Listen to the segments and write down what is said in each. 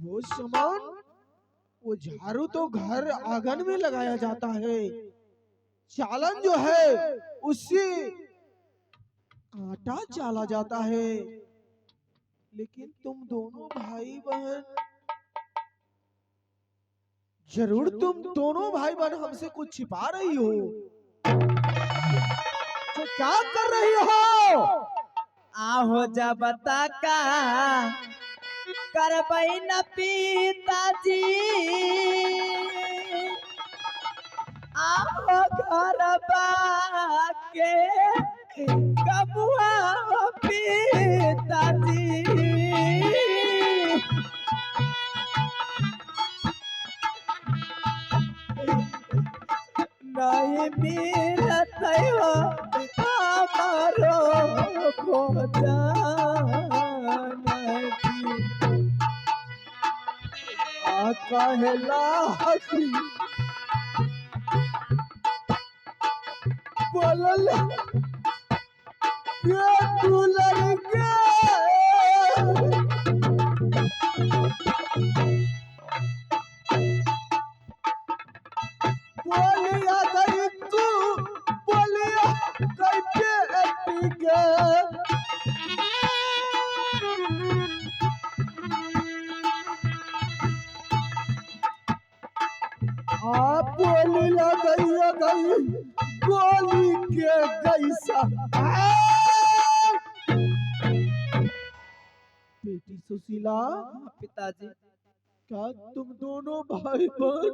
वो सामान, वो झाड़ू तो घर आंगन में लगाया जाता है। चालन जो है उससे आटा चाला जाता है। लेकिन तुम दोनों भाई बहन, जरूर तुम दोनों भाई बहन हमसे कुछ छिपा रही हो। तो क्या कर रही हो? आहो जा बता का करबई न पिताजी, आहो घर के कबुआ पिताजी। नहीं मिलत हो हमारो भोजन की। कहला हसी बोलल ये तू लड़के बोलिया गई तू, बोलिया गई बेटी के। आप बोली गई गोली के गैसा। बेटी सुशीला, पिताजी क्या तुम दोनों भाई बहन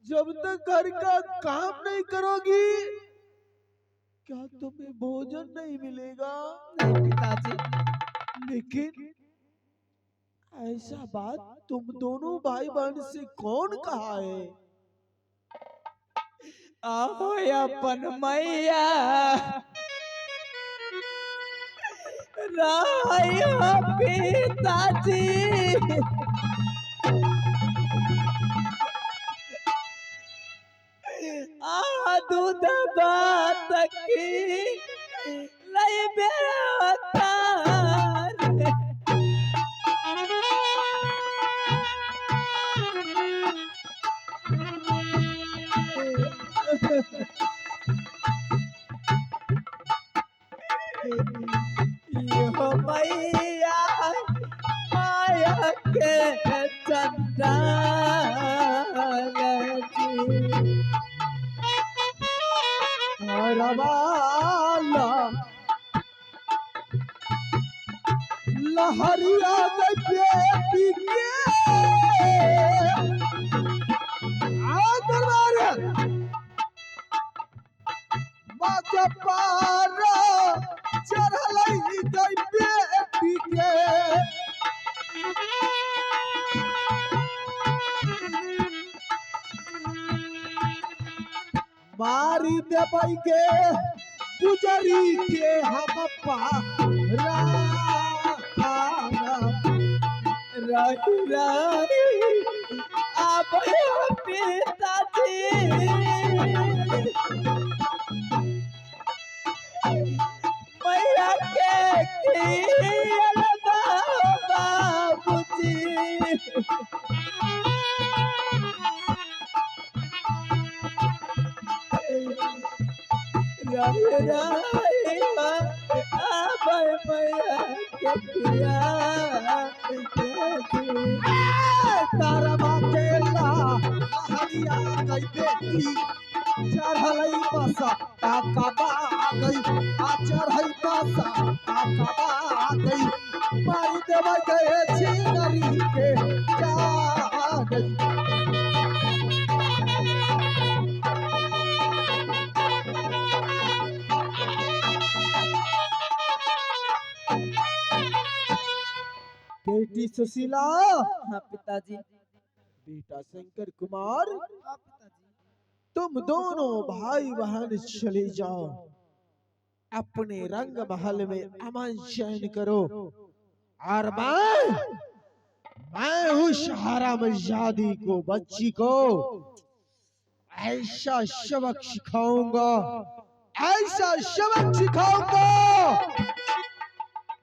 जब तक घर का काम नहीं करोगी क्या तुम्हें भोजन नहीं मिलेगा? नहीं पिताजी। लेकिन ऐसा बात तुम दोनों भाई बहन से कौन कहा है? आहो अपन मैया राया पिताजी। दूध बात की लई बेटा यो मैया माया के चंदा लहरिया बेटी के दरबार माँ के पार चढ़ल गई बेटी के। मारी देवई के गुजरी के हम आप पिताजी मैया के खियल बाबूजी। तारा बाकेला हरिया गई बेटी चढ़ल बसा काबा गई आ चढ़ल बसा काबा गई मारी देव गए छिनरी के जा गई। बेटी सुशीला। हाँ पिताजी। बेटा शंकर कुमार, हाँ पिताजी। तुम दोनों भाई बहन चले जाओ, अपने रंग महल में अमन चैन करो। और मैं उस हरामजादी को, बच्ची को ऐसा सबक सिखाऊंगा, ऐसा सबक सिखाऊंगा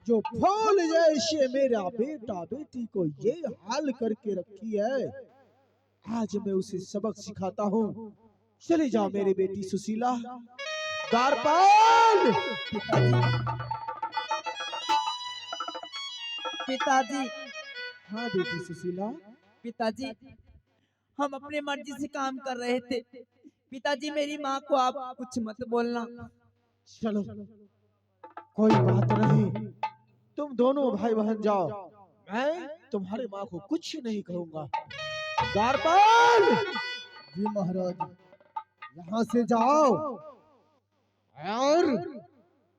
जो फूल जैसे मेरा बेटा बेटी को ये हाल करके रखी है, आज मैं उसे सबक सिखाता हूँ। चले जाओ मेरी बेटी सुशीला। द्वारपाल! पिताजी, हाँ बेटी सुशीला। पिताजी, हम अपने मर्जी से काम कर रहे थे। पिताजी, मेरी माँ को आप कुछ मत बोलना। चलो कोई बात नहीं, तुम दोनों भाई बहन जाओ, मैं तुम्हारी माँ को कुछ नहीं कहूंगा। द्वारपाल! जी महाराज, यहाँ से जाओ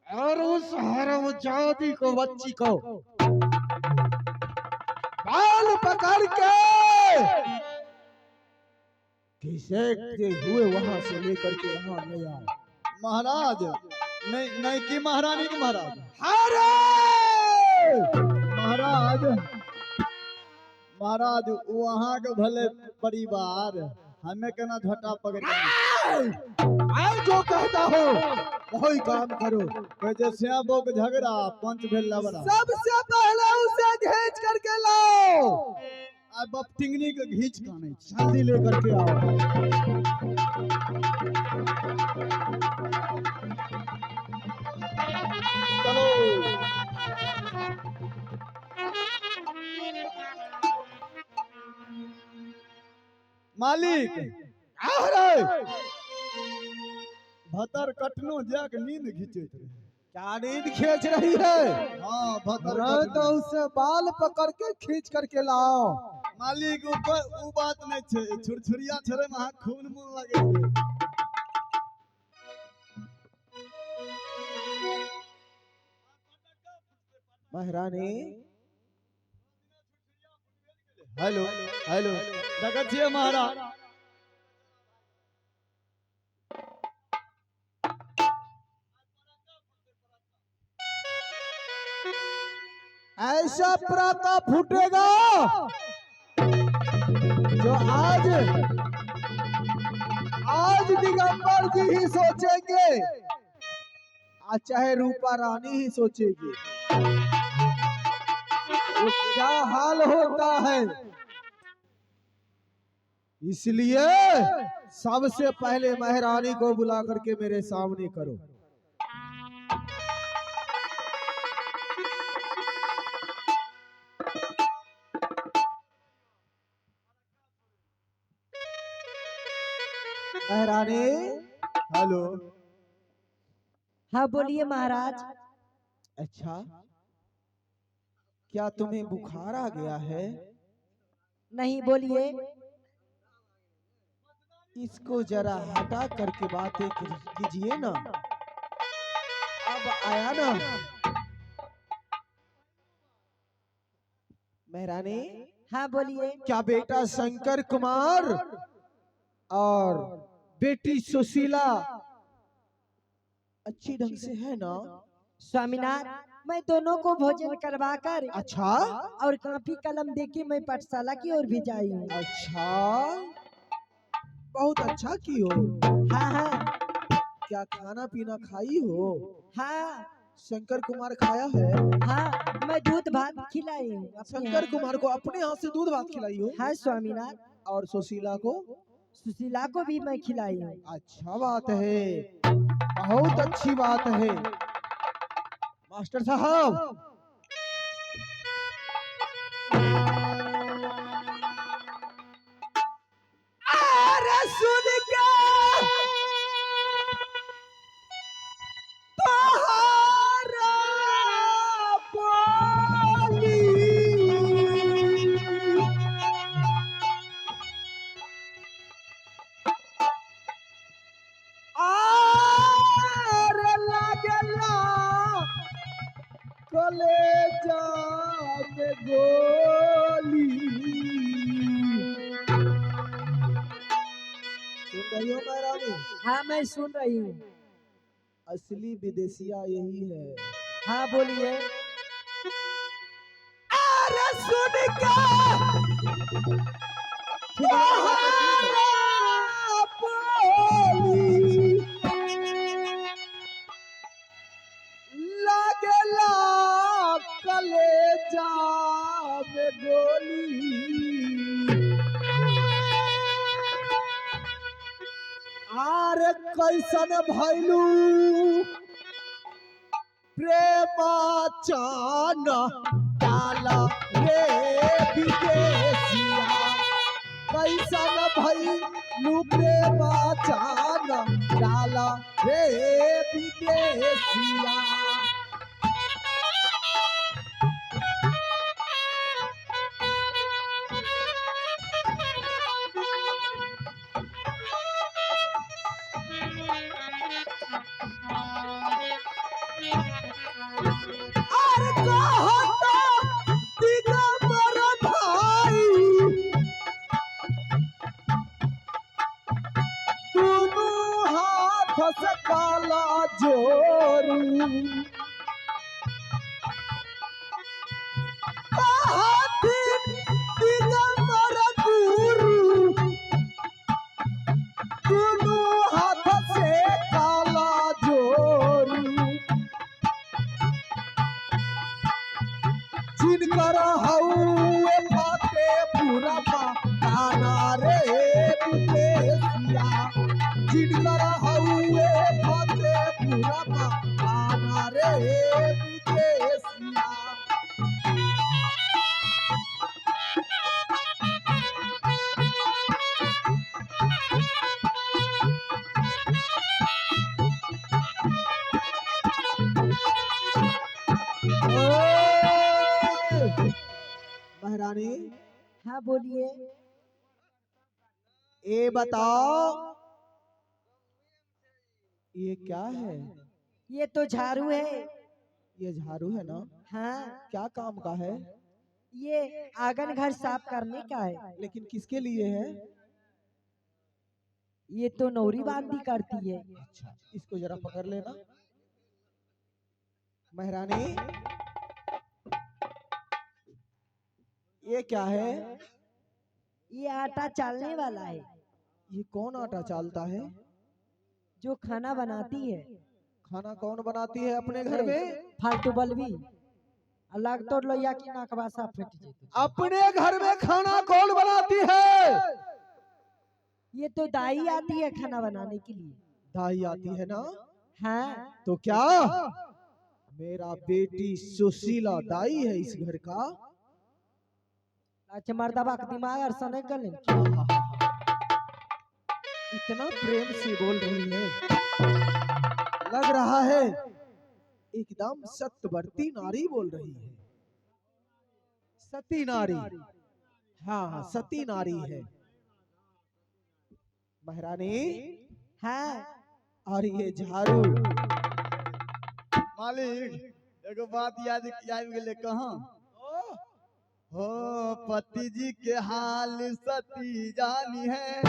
और उस हराम जाति को बच्ची को बाल पकड़ के घिसटते हुए वहां से लेकर के यहाँ ले आओ। महाराज, नहीं नहीं की महारानी की महाराज। अरे महाराज, महाराज वहाँ के भले परिवार हमें केना झटा पकड़ मैं जो कहता हूँ वही काम करो। जैसे बो के झगड़ा पंच भेल लबड़ा सबसे पहले उसे घेच करके लाओ। अब बप टिंगनी के घींच काने जल्दी लेकर के आओ। चलो। मालिक अरे भतर कटनो जाक नींद घिचैत रहे। क्या नींद खींच रही है? हाँ भतर मैं तो उसे बाल पकड़ के खींच करके लाओ। मालिक ऊपर उ बात नहीं छे, छुरछुरिया छरे में खून मुन लगे। महारानी हेलो हेलो देखत छियै महाराज। ऐसा प्राका फूटेगा जो आज दिगंबर जी ही सोचेंगे, आज चाहे रूपा रानी ही सोचेगी। वो क्या हाल होता है, इसलिए सबसे पहले महारानी को बुला करके मेरे सामने करो। महारानी। हेलो। हाँ बोलिए महाराज। अच्छा, क्या तुम्हें बुखार आ गया है? नहीं, बोलिए। इसको जरा हटा करके बातें कीजिए ना। अब आया ना? महारानी। हाँ बोलिए। क्या बेटा शंकर कुमार और बेटी सुशीला अच्छी ढंग से है ना? स्वामीनाथ, मैं दोनों को भोजन करवाकर अच्छा और कॉपी कलम देके मैं पाठशाला की ओर भी जाई हूँ। अच्छा, बहुत अच्छा की हो। हाँ हाँ क्या खाना पीना खाई हो? हाँ शंकर कुमार खाया है? हाँ, मैं दूध भात खिलाई हूँ अपने शंकर हाथ। कुमार को अपने हाथ से दूध भात खिलाई हो? हाँ स्वामीनाथ। और सुशीला को? सुशीला को भी मैं खिलाई हूँ। अच्छा बात है, बहुत अच्छी बात है। मास्टर साहब, अरे सुन के तुम्हारा बोली आरे लागला कलेजा में गोली। सुन रही हो महारानी? हाँ मैं सुन रही हूँ। असली विदेशिया यही है। हाँ बोलिए। अरे सुन के लागला बोली आर कैसन भैलू प्रेमाचान डाला रे विदेशिया कैसन भैलू प्रेमाचान डाला रे विदेशिया काला जोरू दिगंबर गुरु दोनों हाथ से काला जोरू जिनकर हौए फाते पूरा गाना रे विदेशिया जिनकर हौए फाते पूरा गाना रे विदेशिया महारानी हाँ बोलिए। ये बताओ ये क्या है? ये तो झाड़ू है। ये झाड़ू है ना? हाँ, क्या काम का है? ये आंगन घर साफ करने का है। लेकिन किसके लिए है? ये तो नौरी बांधी करती है। अच्छा, इसको जरा पकड़ लेना। महारानी ये क्या है? ये आटा चालने वाला है। ये कौन आटा चालता है? जो खाना बनाती है। खाना कौन बनाती है अपने घर में? फालतू बलवी अलग तो लोया की नाकवासा फट जेतो। अपने घर में खाना कौन बनाती है? ये तो दाई आती है खाना बनाने के लिए। दाई आती है ना? हाँ, तो क्या मेरा बेटी सुशीला दाई है इस घर का? अच्छा मर्दबा का दिमाग और सने कर ले। इतना प्रेम से बोल रही है, लग रहा है एकदम सत्यवर्ती नारी बोल रही है। सती नारी, हाँ सती नारी है महारानी। हाँ, और ये झाड़ू मालिक एगो बात याद गेले कहाँ हो पति जी के हाल सती जानी है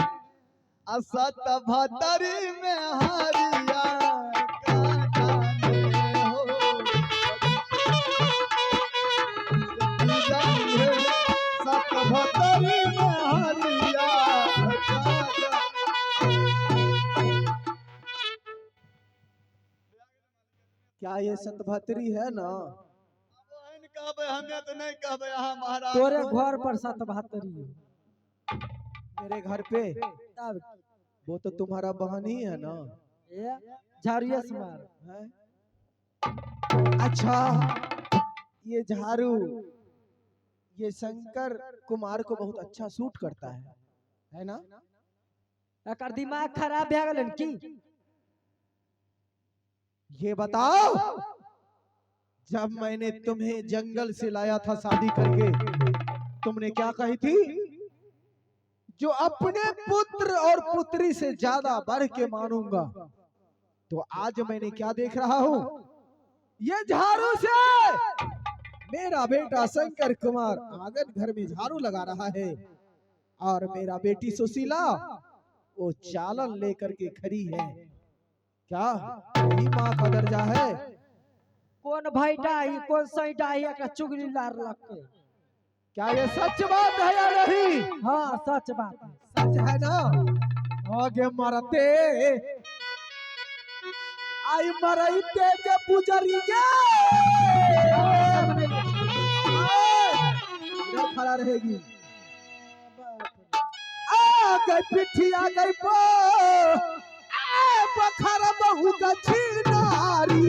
असत भतरी में हारिया का जाने हो सती जानी है सत भतरी में हारिया का क्या ये सतभत्री है ना? कहबे हमें तो नहीं कहबे यहाँ महाराज तोरे घर पर 772 मेरे घर पे? तब वो तो तुम्हारा बहन ही है ना? ये झाड़िया से मार है? अच्छा, ये झाड़ू ये शंकर कुमार को बहुत अच्छा सूट करता है ना? एकर दिमाग खराब भे गेलन की? ये बताओ, जब मैंने तुम्हें जंगल से लाया था शादी करके, तुमने क्या कही थी? जो अपने पुत्र और पुत्री से ज्यादा बढ़ के मानूंगा। तो आज मैंने क्या देख रहा हूं? ये झाड़ू से मेरा बेटा शंकर कुमार आंगन घर में झाड़ू लगा रहा है और मेरा बेटी सुशीला वो चालन लेकर के खड़ी है। क्या यही माँ का दर्जा है? कौन भाई डाही कौन सही डाही एकरा चुगली लार लग के। क्या ये सच बात है या नहीं? हाँ सच बात है। सच है ना? आगे मरते आई मरते जे पुजरी गे खड़ा रहेगी। आ गई पिठिया गई पो बखर बहु गछी नारी।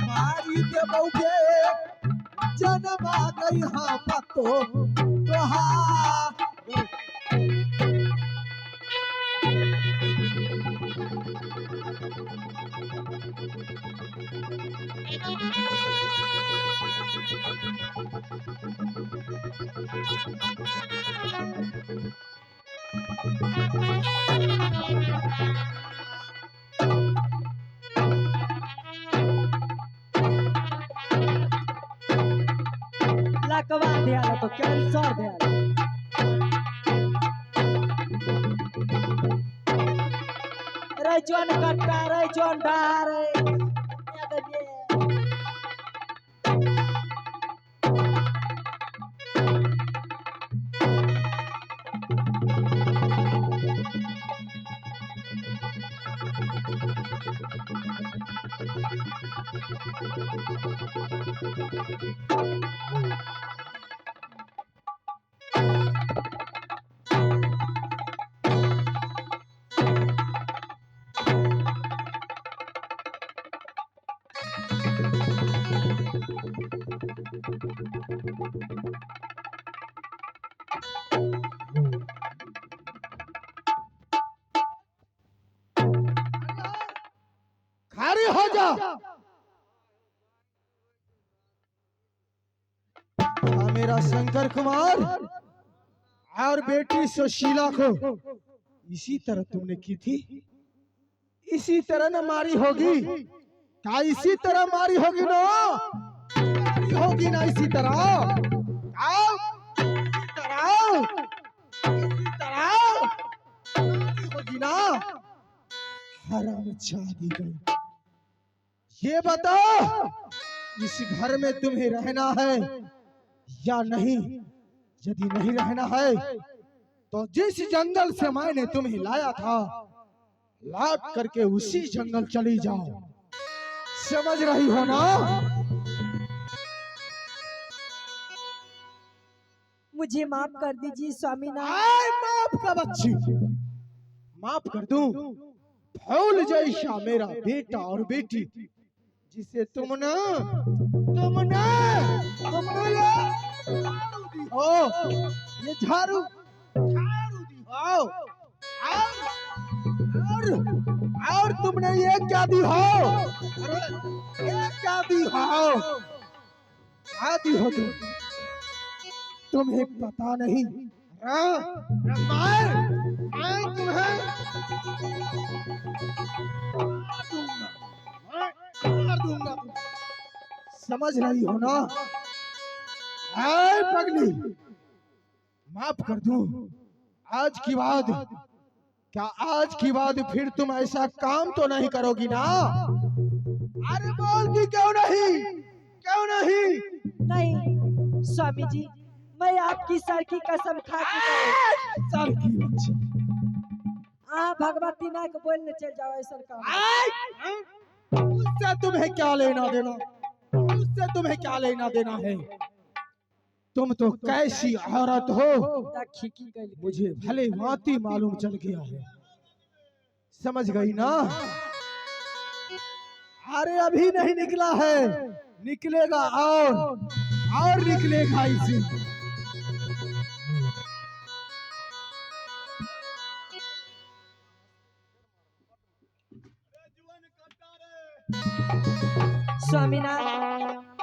मारी देबोगे जनमा गई हाँ पतो तोहार। लकवा दिया तो कैंसर दिया रे जोन कट्टा रे जोन डार खारी हो जा। हाँ मेरा शंकर कुमार और बेटी सुशीला को इसी तरह तुमने की थी, इसी तरह न मारी होगी। क्या इसी तरह मारी होगी ना? मारी होगी ना इसी तरह? आओ, इसी तरह, इसी तरह मारी होगी ना? हराम जादी गई। ये बताओ इस घर में तुम्हें रहना है या नहीं? यदि नहीं रहना है तो जिस जंगल से मैंने तुम्हें लाया था लौट करके उसी जंगल चली जाओ। समझ रही हो ना? मुझे माफ कर दीजिए स्वामीनाथ। आय माफ का बच्ची, माफ कर दूं? भूल जैसा मेरा बेटा और बेटी जिसे तुमने ये झाड़ू दी हो और तुमने ये क्या दी हो? अरे ये क्या दी हो? क्या दी हो तुम? तुम्हें पता नहीं? मैं तुम्हें मार दूंगा। समझ रही हो ना? ऐ पगली, माफ कर दूं? आज की बाद, क्या आज की बाद फिर तुम ऐसा काम तो नहीं करोगी ना? अरे बोलती क्यों नहीं? क्यों नहीं? नहीं स्वामी जी, मैं आपकी सर की कसम खा के सर की बच्ची, भगवती ना को बोलने चल जाओ ऐसा काम। उससे तुम्हें क्या लेना देना? उससे तुम्हें क्या लेना देना है? तुम तो कैसी औरत हो मुझे भले भांति मालूम चल गया है। समझ गई ना? अरे अभी नहीं निकला है, निकलेगा और निकलेगा इसे। स्वामीनाथ,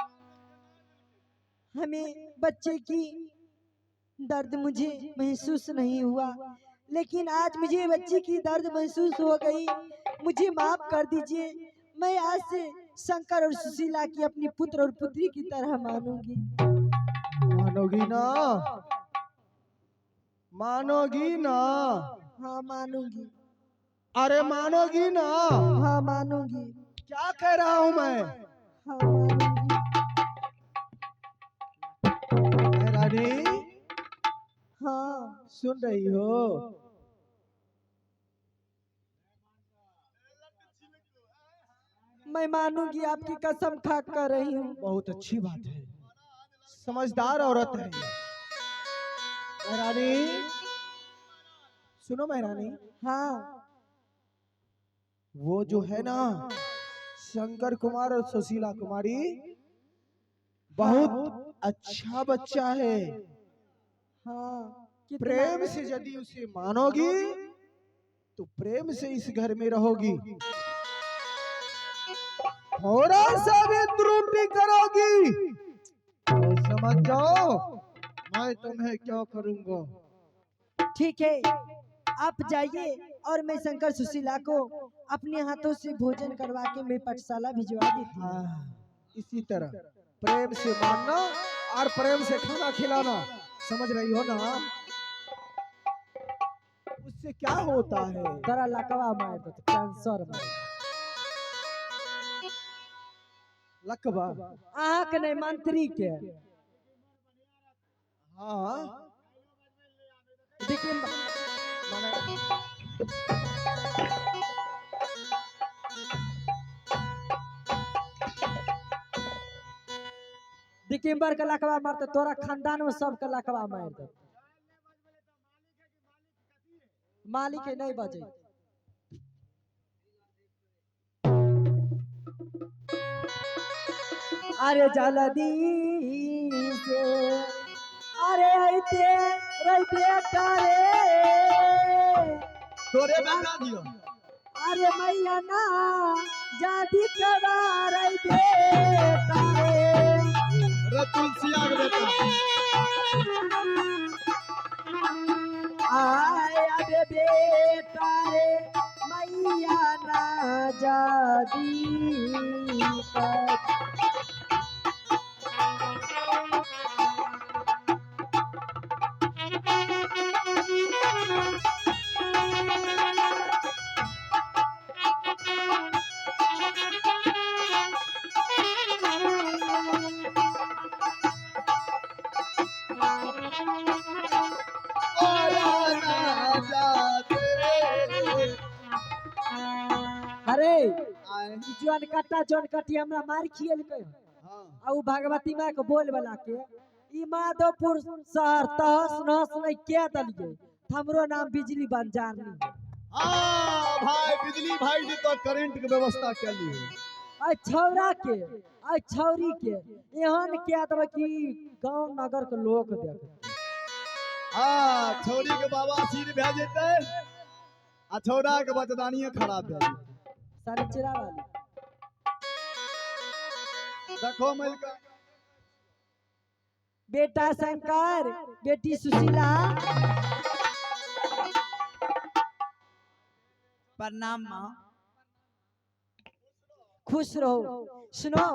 हमें बच्चे की दर्द मुझे महसूस नहीं हुआ, लेकिन आज मुझे बच्चे की दर्द महसूस हो गई। मुझे माफ कर दीजिए। मैं आज से शंकर और सुशीला की अपनी पुत्र और पुत्री की तरह मानूंगी। मानोगी ना? मानोगी ना? हाँ मानूंगी। अरे मानोगी ना? हाँ मानूंगी। क्या कह रहा हूँ मैं? हाँ मानूंगी। रानी, हाँ सुन रही हो? मैं मानूंगी, आपकी कसम खा कर रही हूँ। बहुत अच्छी बात है, समझदार औरत है। महारानी सुनो महारानी, हाँ वो जो है ना शंकर कुमार और सुशीला कुमारी, बहुत अच्छा बच्चा है। हाँ कितना प्रेम से यदि उसे मानोगी तो प्रेम से इस घर में रहोगी। थोड़ा सा भी त्रुटि करोगी तो समझ जाओ मैं तुम्हें क्या करूंगा। ठीक है, आप जाइए और मैं शंकर सुशीला को अपने हाथों से भोजन करवा के मैं पाठशाला भिजवा देती हूँ। हाँ, इसी तरह प्रेम से मानना और प्रेम से खाना खिलाना, समझ रही हो ना? उससे क्या होता है? तोरा लकवा मार दो, कैंसर मार लकवा? आँख नहीं, मंत्री के। हाँ देखिए दिसंबर का लकवा मारते, तोरा खानदान में सबका लकवा मार दे। मालिक के नहीं बजे। अरे जल्दी से, अरे ऐते रहते करे, तोरे बता दियो। अरे मैया ना जादी करा रहते करे। रे तुलसिया के बेटा, आए अबे बेटा रे मैया ना जादी कर। ओया ना जाते। अरे आए जोन कट्टा जोन कटी हमरा मार खियल के हाँ आ उ भगवती माँ के बोल वाला के ई माधोपुर शहर तहस नहस नहीं के दलिए। हमरो नाम बिजली बंजारनी। हाँ भाई, बिजली भाई जी तो करंट के व्यवस्था कर ली है। आ छौरा के आ छौरी के एहन के दब कि गांव नगर के लोग देख। हाँ, छोरी के बाबा सिर भे जेते आ छोरा के बचदानिये खराब भे जेते। सरिचरा वाली देखो मिलकर बेटा शंकर, बेटी सुशीला। प्रणाम माँ। खुश रहो। सुनो,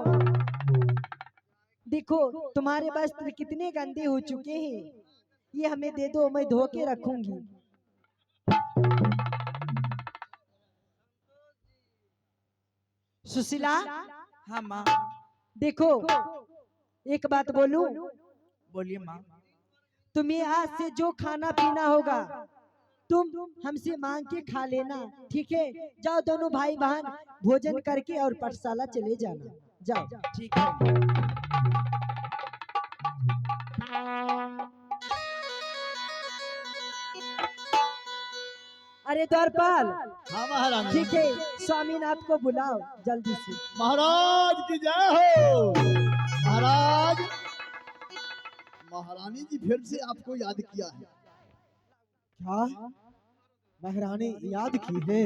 देखो तुम्हारे वस्त्र कितने गंदे हो चुके हैं, ये हमें दे दो, मैं धो के रखूंगी। सुशीला हाँ माँ। देखो, एक बात बोलूं, बोलिए माँ। तुम्हें आज से जो खाना पीना होगा तुम हमसे मांग के खा लेना, ठीक है? जाओ दोनों भाई बहन भोजन करके और पाठशाला चले जाना। जाओ। ठीक है। अरे द्वारपाल, हाँ महारानी। ठीक है, स्वामीनाथ को बुलाओ जल्दी से। महाराज की जय हो। महाराज, महारानी जी फिर से आपको याद किया है। क्या महारानी याद की है?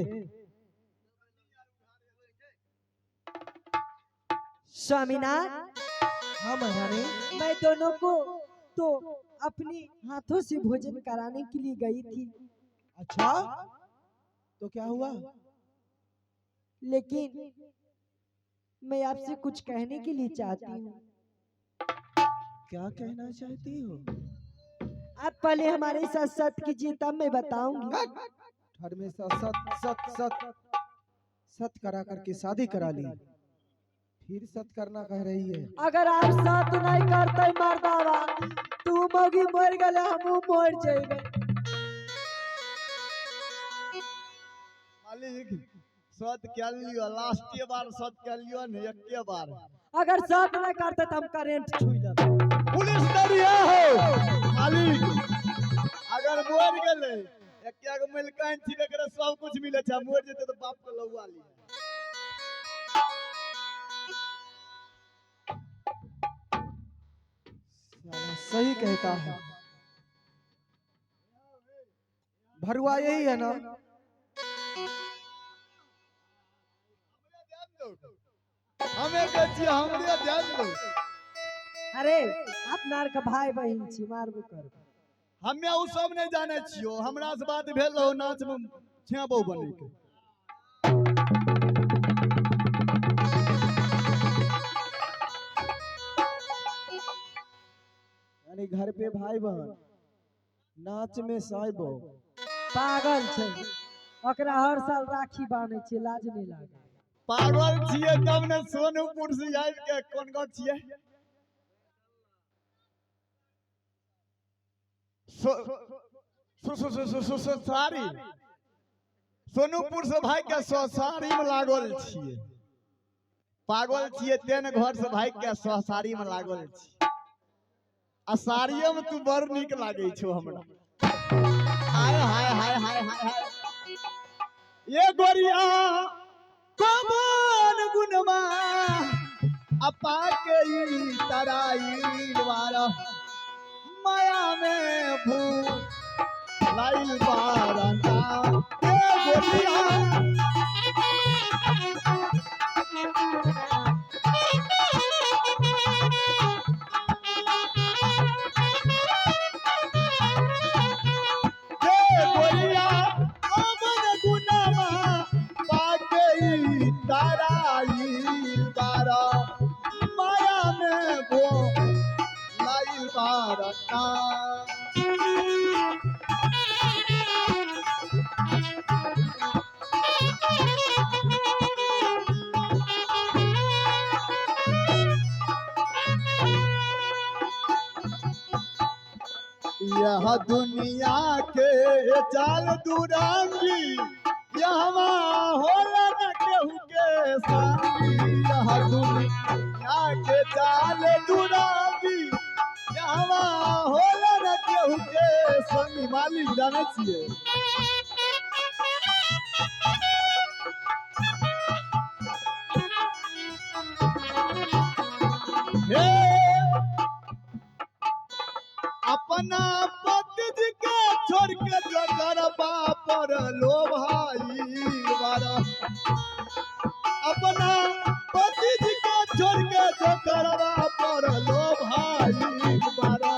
स्वामीनाथ, हाँ महारानी। मैं दोनों को तो अपने हाथों से भोजन कराने के लिए गई थी, अच्छा तो क्या हुआ? लेकिन मैं आपसे कुछ कहने के लिए चाहती हूँ। क्या कहना चाहती हो? आप पहले हमारे साथ सत्य कीजिए, तब मैं बताऊंगी। हमेशा सत सत सत सत करा करके शादी करा ली, फिर सत करना कह रही है। अगर आप साथ नहीं करते मर्दावा, तू मोगी मर गले, हम मर जाएंगे। मालिक, सत कह लियो, लास्ट बार सत कह लियो ने, एक बार। अगर साथ न करते तो हम करेंट छुई लेते। पुलिस डरिया हो मालिक, अगर मोर गेले एक एक मिलकान छिबे करे सब कुछ मिले छै, मोर जेते तो बाप के लौआ ली। सही कहता है भरुआ, यही है ना? हमें के छी, हमरे ध्यान दो। अरे अपना आर के भाई बहन छी, मारबो कर। हमें उ सब नहीं जाने छियो, हमरा से बात भेल रहो नाच में छेबो बने के। यानी घर पे भाई बहन, नाच में साइबो। पागल छै, ओकरा हर साल राखी बांधे छै, लाज नहीं लागे। पागल छिए तब ने सोनपुर से आबि के कोन गाँव छिए? सारी सोनपुर से भाई के सारी में लागल छिए। पागल छिए तेन घर से भाई के सारी में लागल छी। आ साड़ियों में तू बड़ निक लागे छो हमरा। हाय हाय हाय हाय हाय हाय, ये गोरिया कमन गुनमा अपा के तराई वाला माया में भू लाइल बारना। ये गोरिया माया में वो लाइल बारना। यह दुनिया के चाल दुरांगी, यहाँ होला न केहू के संगी। यह दुनिया के चाल दुरांगी, यहाँ होला न केहू के संगी। मालिक जाने छिए अपना पति जी के छोड़ के जो गरबा पर लो भाई बारा। अपना पति जी के छोड़ के जो गरबा पर लो भाई बारा।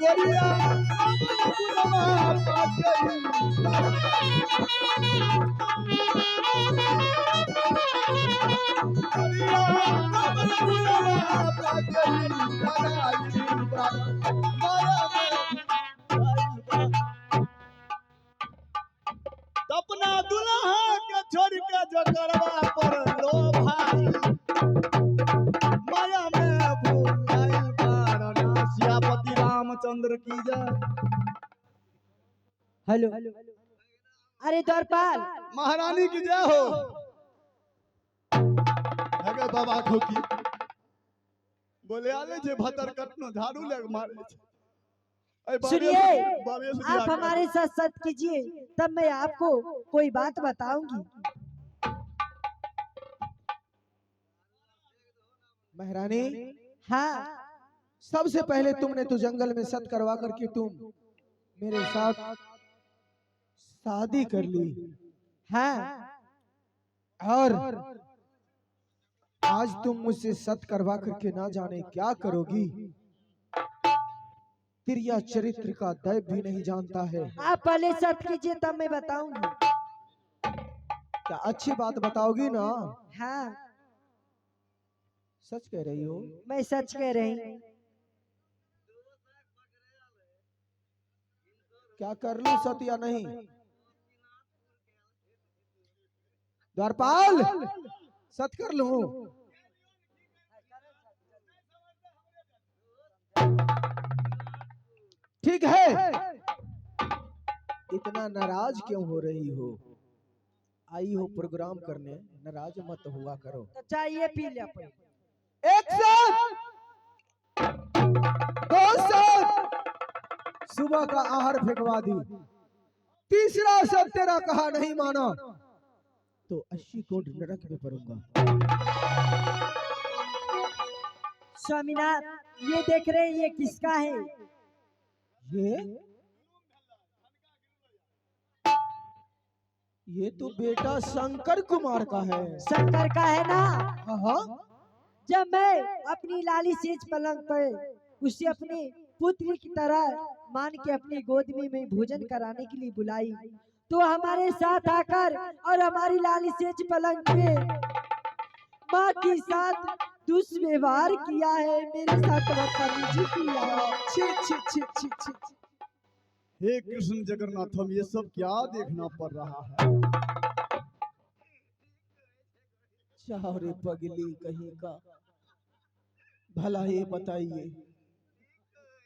गोरिया अपना दुल्हा के छोड़ के जो करवा पर लो भाई माया में भूल बारना। सियापति रामचंद्र की जय। हेलो, अरे द्वारपाल महारानी की जय हो। अगर बाबा खोकी बोले आले जे भतर कटनो झाड़ू लग मारे छे। सुनिए, आप हमारे साथ सत कीजिए, तब मैं आपको कोई बात बताऊंगी। महारानी, हाँ, सबसे पहले तुमने तो जंगल में सत करवा करके तुम मेरे साथ शादी कर ली। हाँ, और आज तुम मुझसे सत करवा करके ना जाने क्या करोगी। तिरिया चरित्र का दैव भी नहीं जानता है। आप पहले सत कीजिए, तब मैं बताऊंगी। क्या अच्छी बात बताओगी ना? हाँ, सच कह रही हो? मैं सच कह रही हूँ। क्या कर लूं सत या नहीं? द्वारपाल, सत कर लूं? ठीक है, इतना नाराज क्यों हो रही हो? आई हो प्रोग्राम करने, नाराज मत हुआ करो। तो चाहिए पी ले अपन। एक्शन! दो शॉट! सुबह का आहार फेंकवा दी। तीसरा शब्द तेरा कहा नहीं माना तो 80 कोट नरक में पड़ूंगा। स्वामीनाथ, ये देख रहे हैं, ये किसका है? ये तो बेटा शंकर कुमार का है। शंकर का है ना? हाँ। जब मैं अपनी लाली सेज पलंग पर उसे अपने पुत्र की तरह मान के अपनी गोद में मैं भोजन कराने के लिए बुलाई, तो हमारे साथ आकर और हमारी लाली सेज पलंग पे माँ के साथ दुष्व्यवहार किया है, मेरे साथ बदतमीजी किया है। छी छी छी छी छी। हे कृष्ण जगन्नाथ, हम ये सब क्या देखना पड़ रहा है? चारे पगली कहीं का। भला ये बताइए,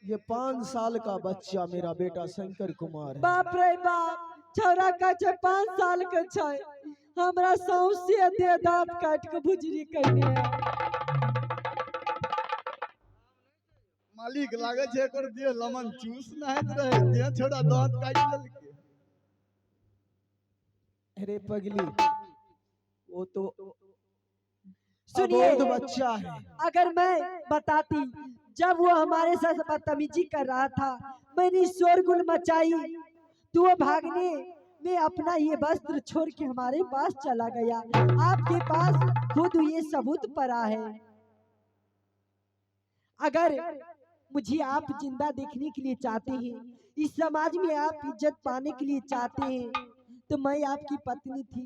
ये 5 साल का बच्चा मेरा बेटा शंकर कुमार है। बाप रे बाप, छोरा का 5 साल का छै, हमरा सौंसे दे दांत काट के भुजरी कहने है। मालिक लागे छे कर दिए लमन चूस नहात रहे, दे छोड़ा दांत काट लेलके। अरे पगली, वो तो सुनिए, अबोध बच्चा है। अगर मैं बताती, जब वो हमारे साथ बदतमीजी कर रहा था, मैंने शोरगुल मचाई, तो वो भागने में अपना ये वस्त्र छोड़ के हमारे पास चला गया। आपके पास खुद ये सबूत पड़ा है। अगर मुझे आप जिंदा देखने के लिए चाहते हैं, इस समाज में आप इज्जत पाने के लिए चाहते हैं, तो मैं आपकी पत्नी थी,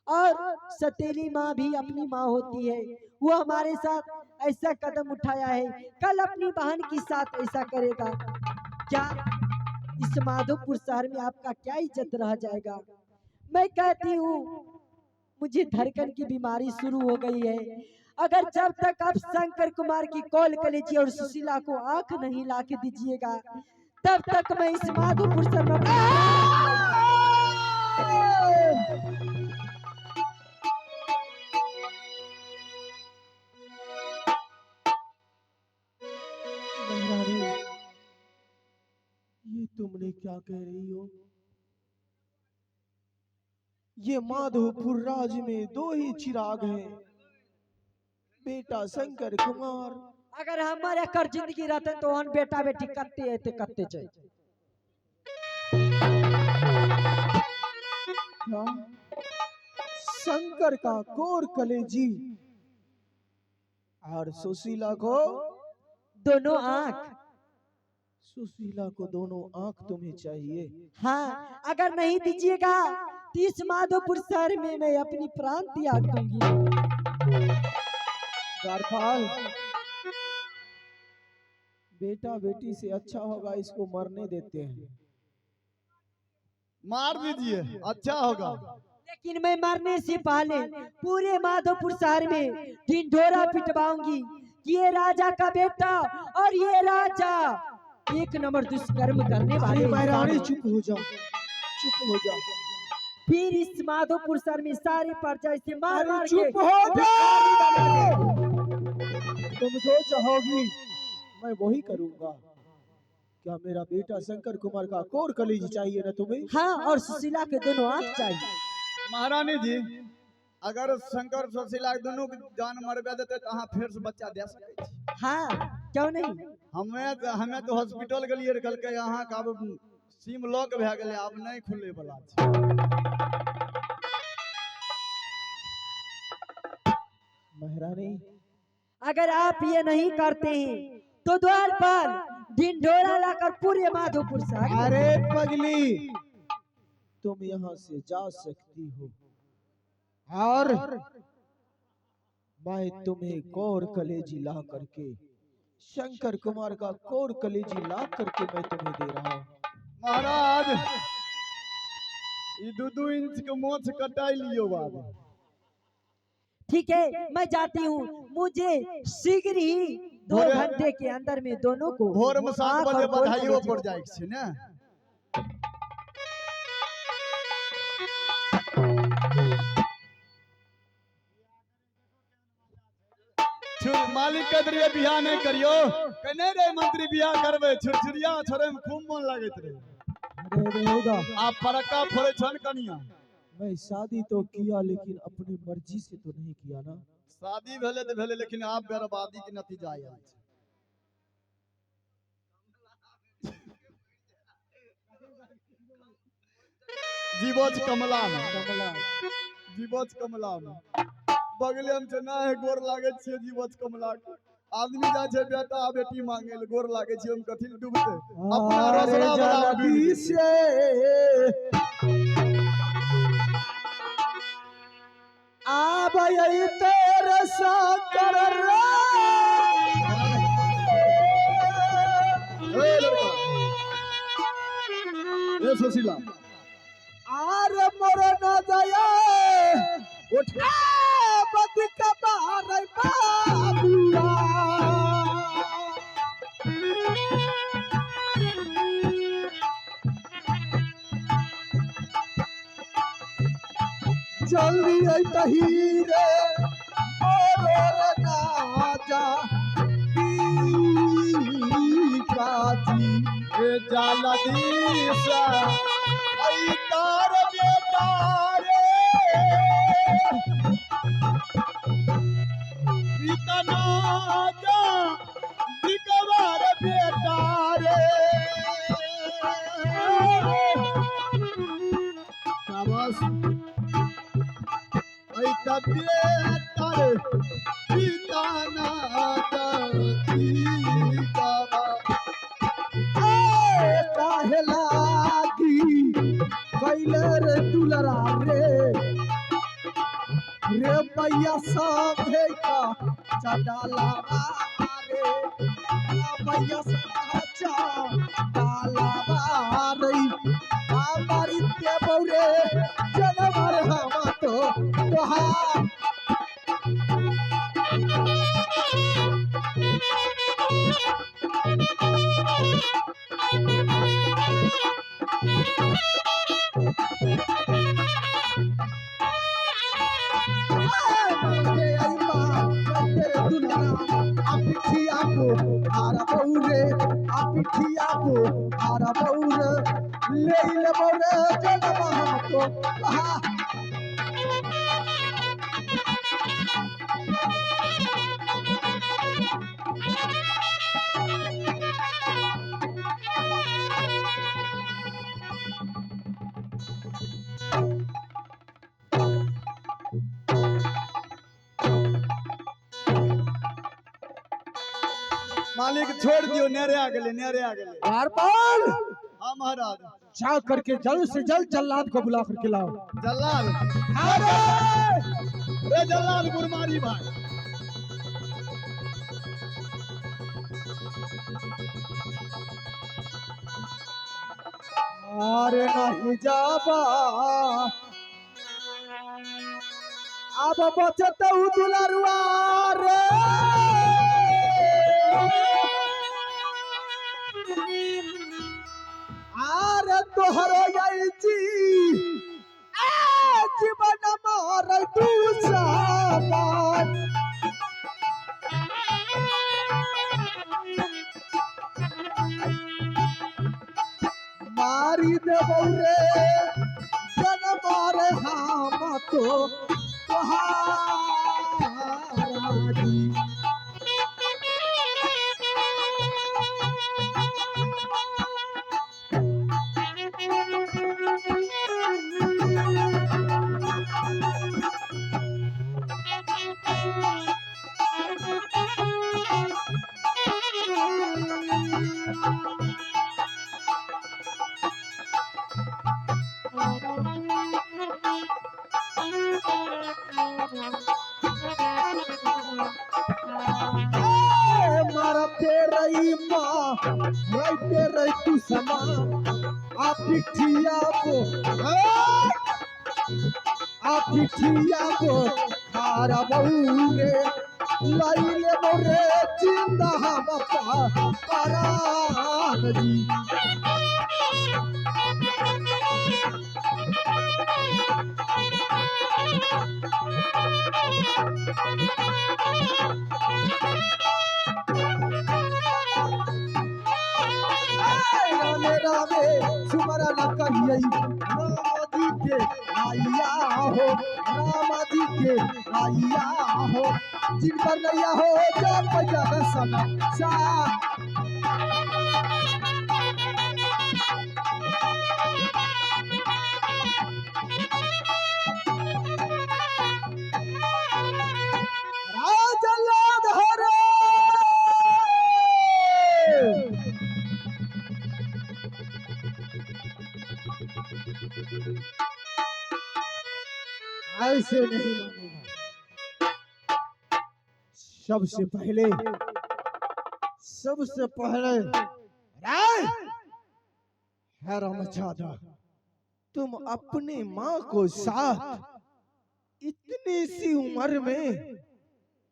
और सतीली माँ भी अपनी माँ होती है। वो हमारे साथ ऐसा कदम उठाया है, कल अपनी बहन के साथ ऐसा करेगा क्या? इस माधोपुर शहर में आपका क्या इज्जत रह जाएगा? मैं कहती हूँ, मुझे धड़कन की बीमारी शुरू हो गई है। अगर जब तक आप शंकर कुमार की कॉल कलेजी और सुशीला को आंख नहीं ला के दीजिएगा, तब तक मैं इस माधोपुर शहर में ये तुमने क्या कह रही हो? ये माधोपुर राज्य में 2 ही चिराग हैं, बेटा शंकर कुमार। अगर हमारे कर जिंदगी रहते तो हम बेटा बेटी करते चाहिए। क्या? शंकर का कोर कलेजी और सुशीला को दोनों आंख। सुशीला को दोनों आंख तुम्हें चाहिए? हाँ, अगर नहीं दीजिएगा तो इस माधोपुर शहर में मैं अपनी प्राण त्याग दूंगी। द्वारपाल, बेटा बेटी से अच्छा होगा इसको मरने देते हैं। मार दीजिए, अच्छा होगा। लेकिन मैं मरने से पहले पूरे माधोपुर शहर में ढिंढोरा पिटवाऊंगी कि ये राजा का बेटा और ये राजा 1 नंबर दुष्कर्म करने वाले। महारानी चुप हो जाओ, चुप हो जाओ। फिर इस माधोपुर शहर में सारी प्रजा इसे मार मार के चुप हो जाओ। तुम जो चाहोगी मैं वही करूंगा। क्या मेरा बेटा शंकर कुमार का कोर कलेजी चाहिए ना तुम्हें? हाँ, और सुशीला के दोनों आंख चाहिए। महारानी जी, अगर शंकर सुशीला दोनों की जान मरवा देते तो अहाँ फिर से बच्चा दे सकते छी। हाँ, क्यों नहीं? हमें तो हॉस्पिटल गेलिए, कहलकै अहाँ का अब सीम लॉक भए गेलै, आब नहीं खुले वाला छै। महारानी, अगर आप ये नहीं करते हैं तो द्वार पर ढिंढोरा लाकर पूरे माधोपुर शहर। अरे पगली, तुम यहाँ से जा सकती हो और मैं तुम्हें कोर कलेजी ला करके, शंकर कुमार का कोर कलेजी ला करके मैं तुम्हें दे रहा हूँ। महाराज, ये 2-2 इंच के मोछ कटाई लियो बाबू। ठीक है, मैं जाती हूँ। मुझे शीघ्र ही 2 घंटे के अंदर में दोनों को भोर में 7 आँख बजे और कोर बधाइयो कलेजी- पड़ जाए छै ने। मालिक कह दिए बियाह नहीं करियो, कहने रे मंत्री बियाह करबे, छुरछुरिया छोड़े में खूब मन लागत रे। अरे बेहुदा, आप फरक्का फोड़े छन कनिया। मैं शादी तो किया लेकिन अपनी मर्जी से तो नहीं किया ना। शादी भेले तो भेले, लेकिन आप बर्बादी के नतीजा आयल छै। जीवोच कमला में, कमला, जीवोच कमला में बगले हम से ना है गोर लागे छे। जीवोच कमला के आदमी जा छे बेटा बेटी मांगे ले, गोर लागे छे हम कथि ले डूबते अपना अरे रोसड़ा वाला जल्दी से आब यही तेरे साकर ए लड़का, ए सुशीला, आर मोर न दया उठा बद कबार बाबुआ जल्दी तही रे मोर राजा काजी ए जाला दीसा आई तार बेटा रे, इतना जा दिगवार बेटा रे। शाबाश, आई तब बेटा रे, इतना जा दिगवार। काहे लागी कैले रे दुलरा रे रे मैया साथे का चडाला रे मैया साथे चडाला रे हमारी के बौरे जनमर हम तो तोहार मालिक छोड़ दियो, नेरे आ गेले, नेरे आ गेले। द्वारपाल हाँ महाराज। जा करके जल्द से जल्द जल्लाद को बुला करके लाओ। जल्लाद, अरे रे जल्लाद गुरमारी भाई। अरे नहीं जाबा अब बचत दुलरुआ रे आरे तोहरो जी जीवन मार तू सामान मारी देबौ रे जनमार हम तो तोहारी मारते रही माँ रहते रही तू समा आप पिठिया को खारा बहू रे लाइले मोरे जिंदा हम परान जी रामे रामे सुमरा न कहिए राम जी के आइया हो, राम जी के आइया हो, जिन पर नैया हो जब बजा सनम सा। राज लाद हरे ऐसे नहीं मानेगा। सबसे पहले राय है रामचादा, तुम अपनी माँ को साथ इतनी सी उम्र में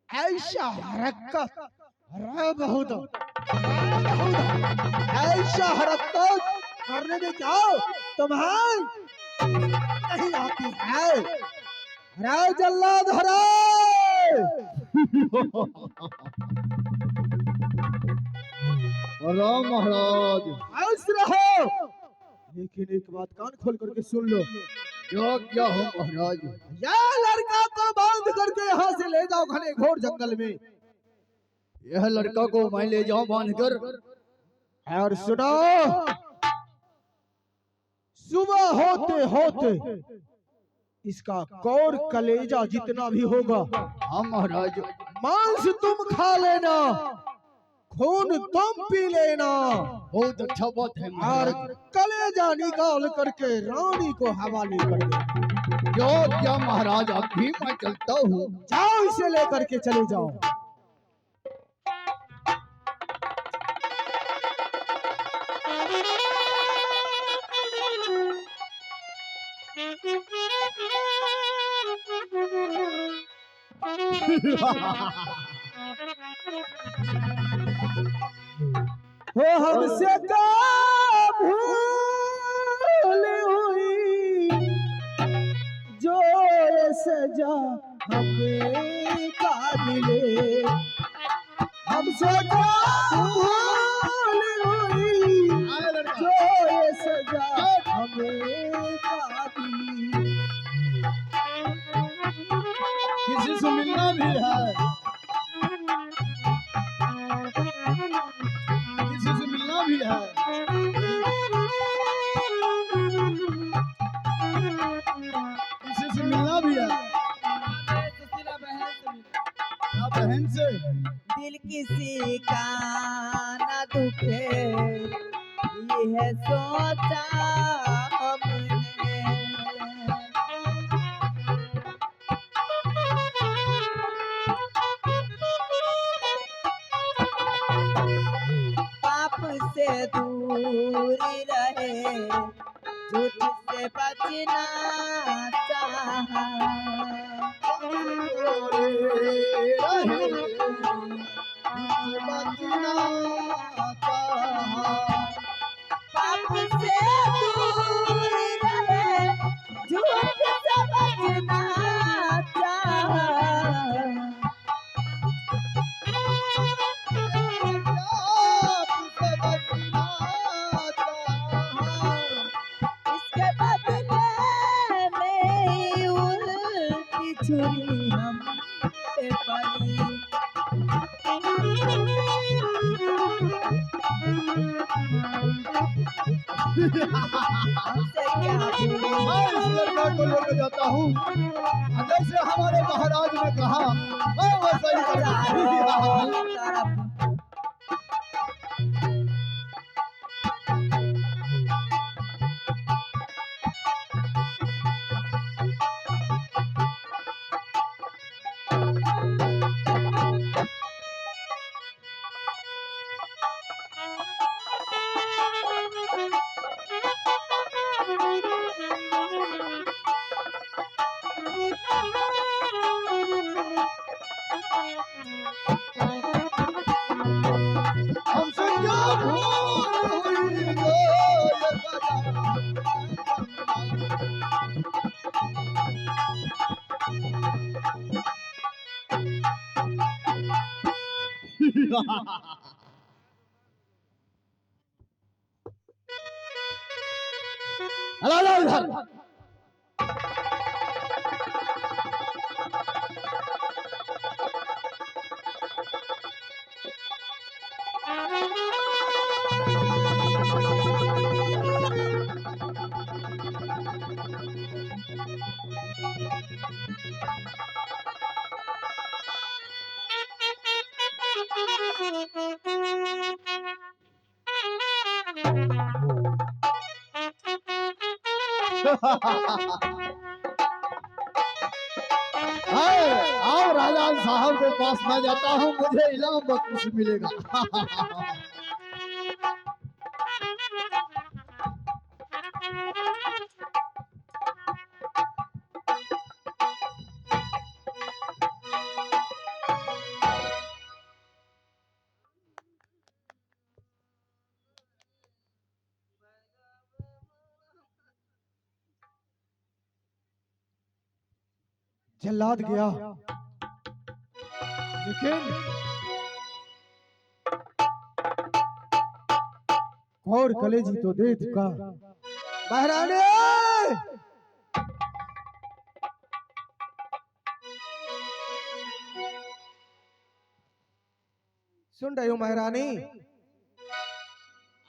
ऐसा हरकत बहुत ऐसा हरकत करने में क्या तुम्हें नहीं आती है? राय जल्लाद हराय राम महाराज ऐस रहो, लेकिन एक बात कान खोल करके सुन लो। जो क्या हो महाराज? या लड़का को बांध करके यहाँ से ले जाओ घने घोर जंगल में। यह लड़का को मैं ले जाऊं बांधकर? और सुनो, सुबह होते होते इसका कौर कलेजा जितना भी होगा, हाँ महाराज। मांस तुम खा लेना, खून तुम पी लेना, बहुत अच्छा बात है और महाराज। कलेजा निकाल करके रानी को हवाले कर दे। जो क्या महाराज, अभी मैं चलता हूँ। जाओ इसे लेकर के चले जाओ। वो हमसे का भूल हुई, जो ये सजा हमें का मिले। हमसे का भूल हुई, जो ये सजा हमें का मिली। किसी से मिलना भी है, किसी से मिलना भी है। किसी से मिलना भी है। क्या बहन से? दिल किसी का न दुखे, यह सोचा हमने। पाप से दूर रहे, झूठ से बचना चाहा। पाप से दूर रहे, झूठ से बचना चाहा। इसके बदले में उल्टी छुरी हम पे पड़ी। हमसे क्या मैं इस लड़का को लेकर जाता हूँ, जैसे हमारे महाराज ने कहा मैं वैसा ही करूँगा। हमसे क्या भूल हुई, जो ये सजा हेलो हेलो इधर। आओ राजा साहब के पास मैं जाता हूँ, मुझे इनाम बहुत कुछ मिलेगा। जल्लाद गया, लेकिन और कलेजी तो दे चुका। महारानी, सुन रही हो महारानी?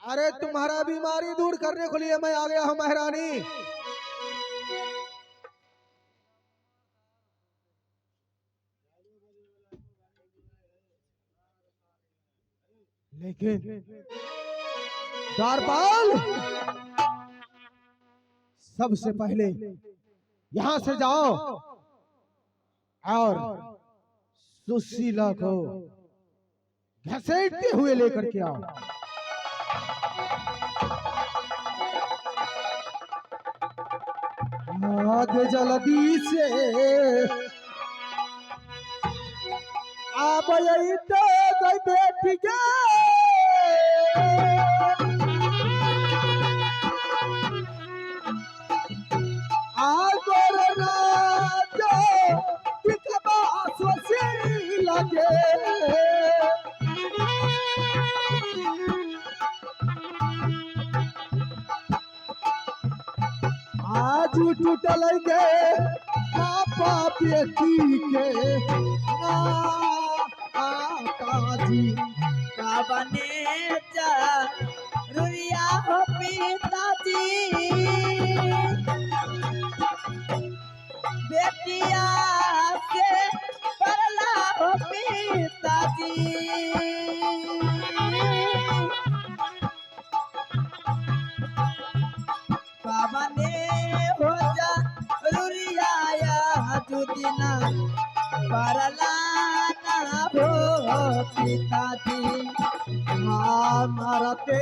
अरे तुम्हारा बीमारी दूर करने के लिए मैं आ गया हूँ महारानी। लेकिन द्वारपाल, सबसे पहले यहां से जाओ और सुशीला को घसीटते हुए लेकर के आओ। आगे जल्दी से आप यही तो कोई बैठ गया। लगे आज टूटल गे पापा बेटी के काजी का बने जा रुइया हो पिताजी, बेटिया से परला हो पिताजी। का बने हो जा रुइया जुदिना परला ना हो पिताजी। मरते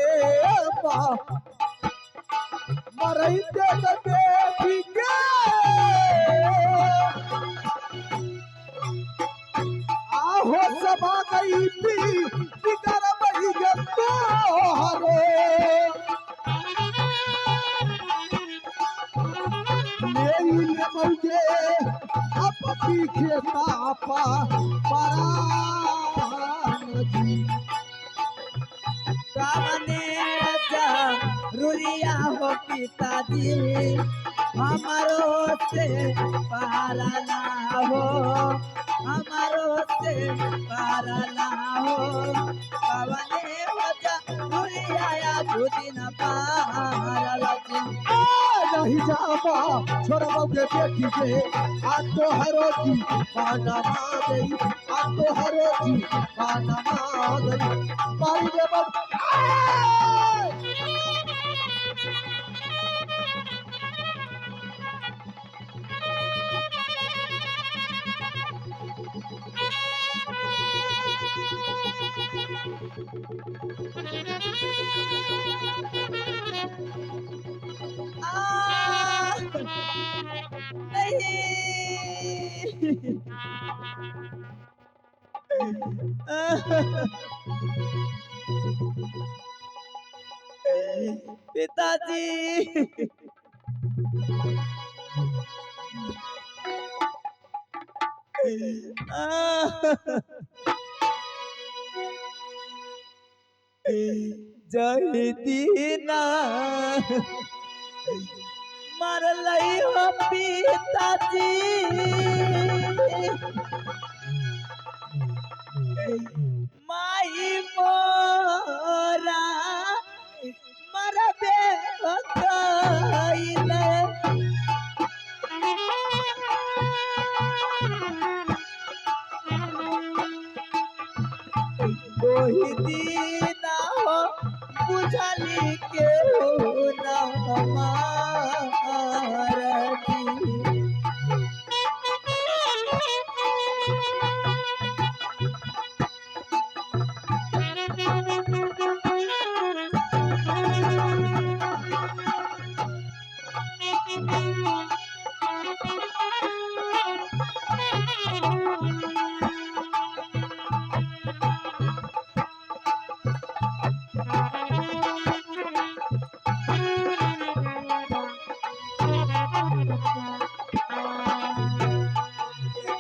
मरते बेटी के आहो सभा गई थी बिकर बही गो हरे ले मौके अब पीछे तापा पराजी। कामने जा रुरिया हो पिताजी, हमारो से पारा ना हो, हमारो से पारा ना हो। कामने हो जा रुरिया जुदिन पारा लजिन। नहीं जाबा छोड़बो के बेटी के आ तो हरोजी पाना गई, आ तो हरोजी पाना गई पाई दे बब। पिताजी जही दीना मरलई हो पिताजी माई मोरा मरबे हो गइले कोई दीना हो बुझली के हो ना हमारी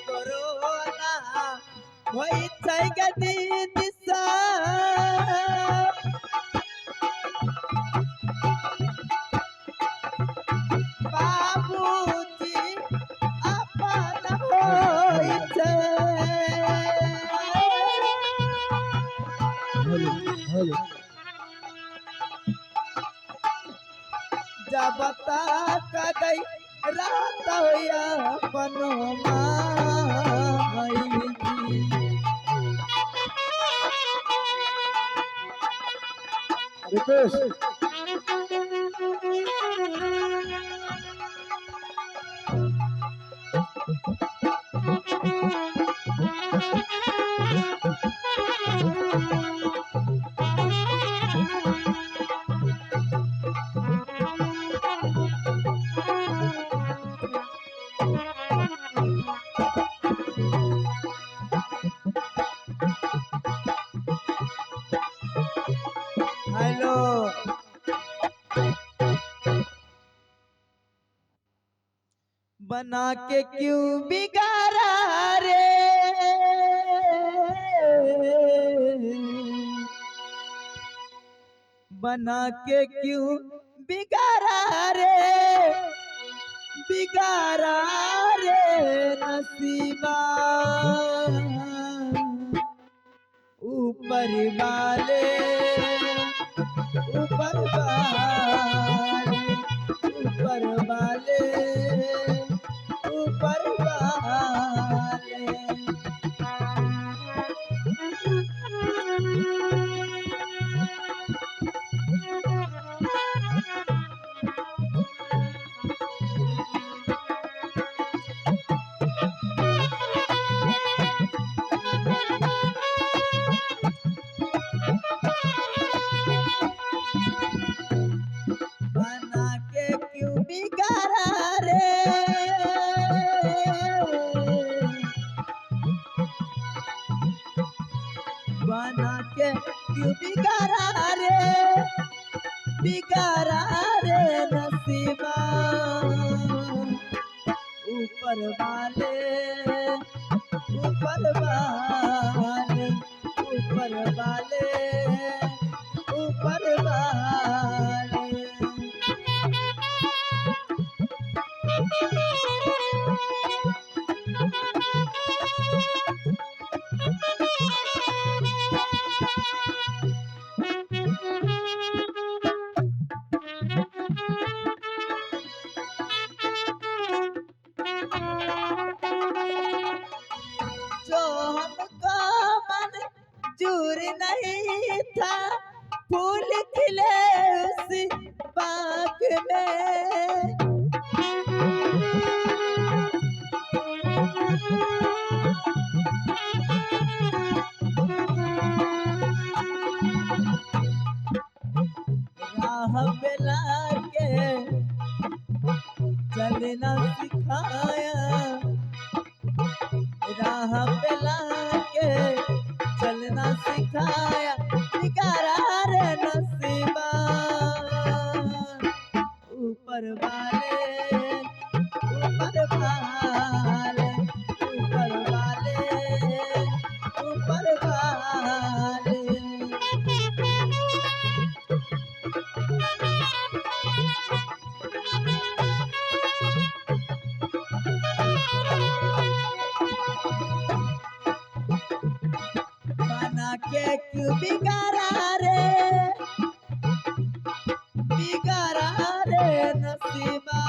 कोरोना होई छै गदी दिशा बाबूजी अपन होई छै जब तक गई रात अपन माई रितेश हेलो बना के क्यों बिगाड़ा रे बना के क्यों बिगाड़ा रे बिगाड़ा रे नसीबा ऊपर वाले ऊपर वाले ऊपर वाले ऊपर वाले बना के क्यों बिगाड़ा रे बना के क्यों बिगाड़ा रे नसीबा ऊपर वाले ऊपर वाले ऊपर वाले ऊपर वाले जो हमको मंजूर नहीं था फूल खिले उस बाग में राह बेला के चलना सिखाया राह बेला के चलना सिखाया बिगाड़ा रे नसीबा ऊपर वाले ऊपर वाले ऊपर वाले बिगाड़ा रे नसीबा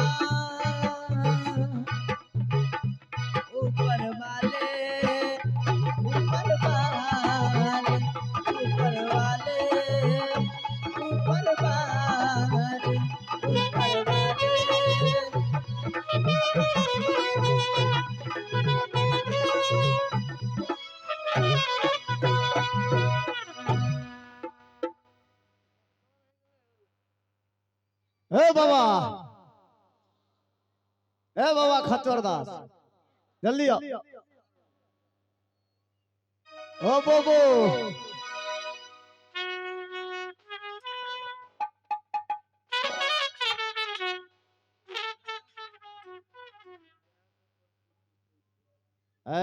ऊपर वाले ऊपर वाले ऊपर वाले ऊपर वाले ऊपर वाले ए बाबा खच्चरदास जल्दी आओ ओ बोबो ए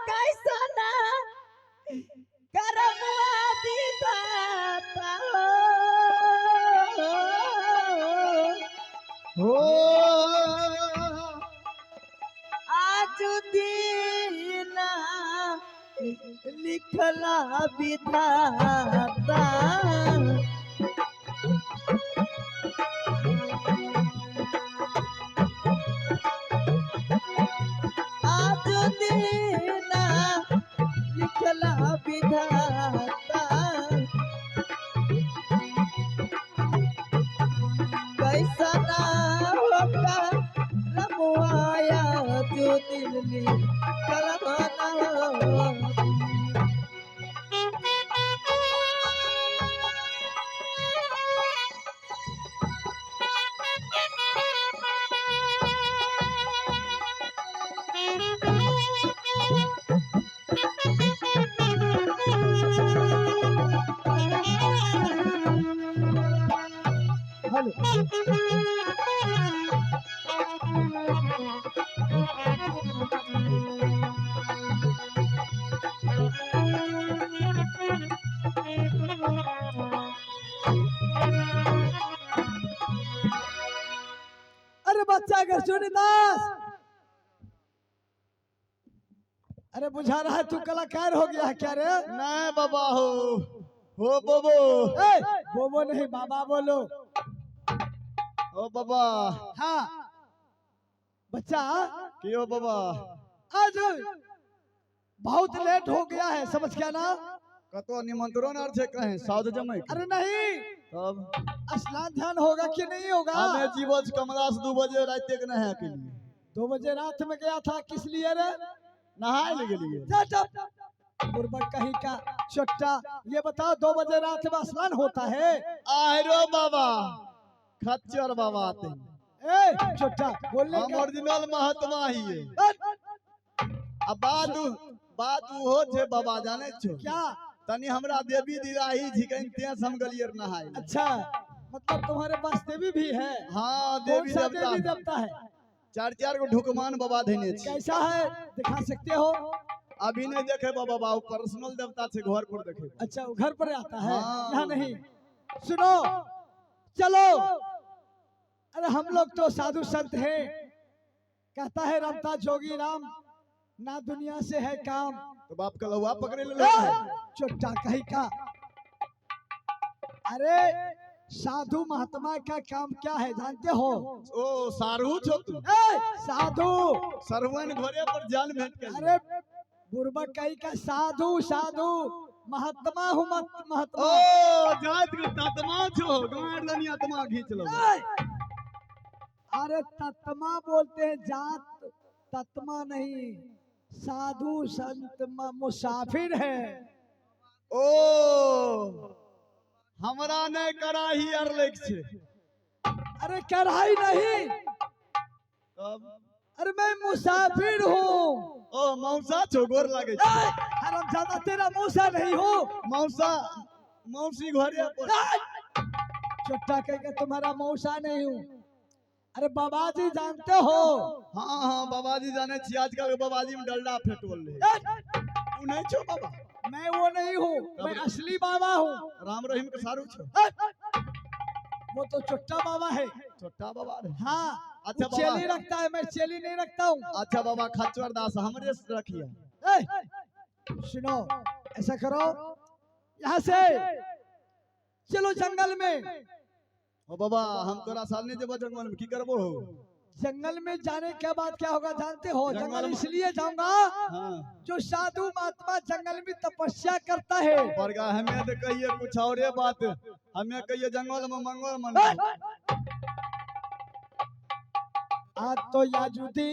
कैसा ना करमुआ विधाता हो आज दीना लिखला विधाता आज दीना लिखला विधाता कैसा ना होगा रमुआया जो दिल कलमाना अरे बच्चा अगर सुनीदास, अरे बुझा रहा है तू कलाकार हो गया है क्या रे? नहीं बाबा हो बोबो ए, बोबो नहीं बाबा बोलो। ओ बाबा हाँ बच्चा क्यों बाबा आज बहुत लेट हो गया है, समझ क्या ना? कतो निमंत्रण अर्थ कहें साउथ जमे अरे नहीं, तब स्नान ध्यान होगा कि नहीं होगा? हमें जीवज कमरा से 2 बजे रात तक नहीं है के लिए 2 बजे रात में गया था, किस लिए रे? नहाए ले लिए बुर्बक कहीं का चट्टा, ये बताओ 2 बजे रात में स्नान होता है? आहिरो बाबा खच्चर बाबा आते हैं। ए चट्टा बोलने हम का ओरिजिनल महात्मा ही है। अब बात हो छे बाबा जाने छो क्या? तनी हमरा देवी दिराही झिकन ते हम गलियर नहाए। अच्छा, मतलब तुम्हारे पास देवी भी है? हाँ कौन देवी सा देवता देवी देवता है? 4 गो ढुकमान बाबा देने छी। कैसा है, दिखा सकते हो? अभी नहीं देखे बाबा बाबू पर्सनल देवता से घर पर देखे। अच्छा वो घर पर आता है, हाँ। यहाँ नहीं। सुनो चलो, अरे हम लोग तो साधु संत हैं, कहता है रमता जोगी राम, ना दुनिया से है काम। तो बाप का लहुआ पकड़े ले चुट्टा कहीं का। अरे साधु महात्मा का काम क्या है जानते हो? ओ सारू छो तू साधु सरवन घोड़े पर जान भेंट कर। अरे बुर्बक कहीं का साधु साधु महात्मा हूँ महात्मा। ओ जात के तत्मा छो गाड़ दनी आत्मा खींच लो। अरे तत्मा बोलते हैं, जात तत्मा नहीं, साधु संत मुसाफिर है। ओ हमरा ने कराही अर लेख छे। अरे कढ़ाई नहीं, तब अरे मैं मुसाफिर हूँ। ओ मौसा छो गोर लागे। हरम ज्यादा तेरा मौसा नहीं हो। मौसा मौसी घोड़े पर चुट्टा कह के तुम्हारा मौसा नहीं हूँ। अरे बाबा जी जानते हो? हाँ हाँ बाबाजी जाने छी, आजकल बाबाजी में डलडा फेटोल ले। तू नहीं छो बाबा? मैं वो नहीं हूँ, मैं असली बाबा हूँ। राम रहीम के सारू छो। वो तो चुट्टा बाबा है। छोटा बाबा रे। हाँ अच्छा वो बाबा। चेली रखता है, मैं चेली नहीं रखता हूँ। अच्छा बाबा खच्चर दास हमरे से रखिए। सुनो, ऐसा करो, यहाँ से चलो जंगल में। ओ बाबा हम तोरा साल नहीं जब जंगल में की करबो हो? जंगल में जाने के बाद क्या होगा जानते हो? जंगल जंगल में- इसलिए जाऊंगा, हाँ जो साधु महात्मा जंगल में तपस्या करता है। बरगा हमें तो कहिए कुछ और बात, हमें कहिए जंगल में मंगल मन। आज तो याजुदी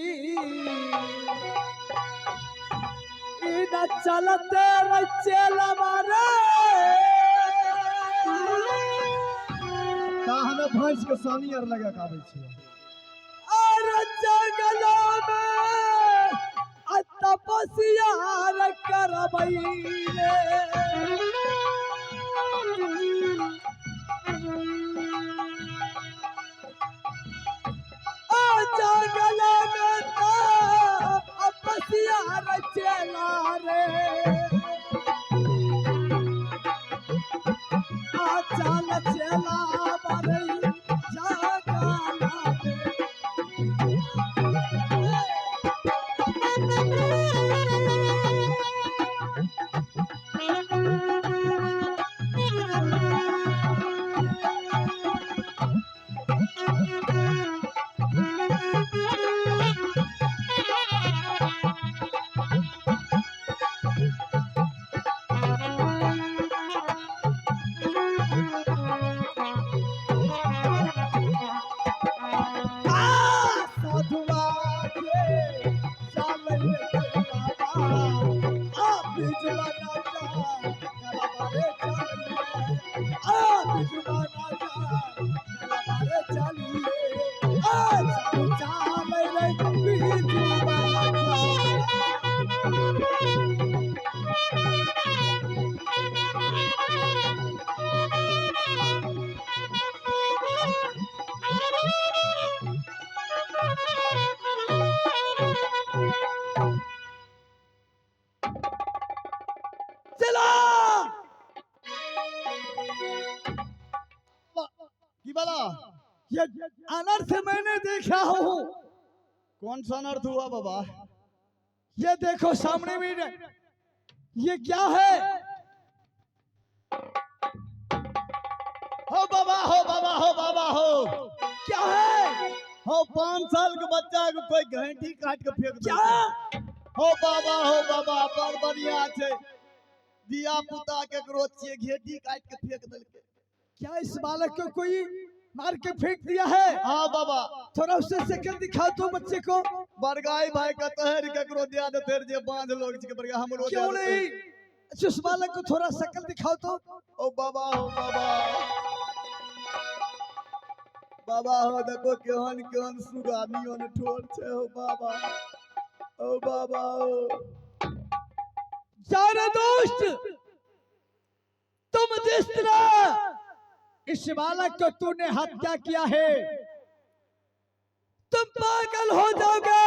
इना चलते चला मारे। का हमें भैंस के सानी और लगा के आबै छी। और जंगलों में तपस्या करबई रे। जंगल में तपस्या चला रे। चल चला बरई जंगल में। साधुआ के चल बाबा, आप जुबाना जा गलबारे चलिए। आप जुबाना जा गलबारे चलिए। साधु चाल रे बीच जुबाना जा। चला की बाला ये अनर्थ मैंने देखा हूँ। कौन सा अनर्थ हुआ बाबा? ये देखो सामने में ये क्या है? हो बाबा हो बाबा हो बाबा हो क्या है? हो 5 साल के बच्चा को कोई घंटी काट के फेंक क्या? हो बाबा बड़ बढ़िया छे। दिया पुता के छिए घेटी काट के फेंक देलके। क्या इस बालक को कोई मार के फेंक दिया है? हाँ बाबा थोड़ा उससे शक्ल दिखाओ तो बच्चे को। बरगाई भाई का तहर ककरो दिया देते जे बांध लोग छिके बरगा हमरो क्यों नहीं? अच्छा, उस बालक को थोड़ा शक्ल दिखाओ तो। ओ बाबा हो बाबा हो देखो केहन केहन सुगानी ओन ठोर छे। हो बाबा हो सारे दोस्त, तुम जिस तरह इस बालक को तूने हत्या किया है, तुम पागल हो जाओगे।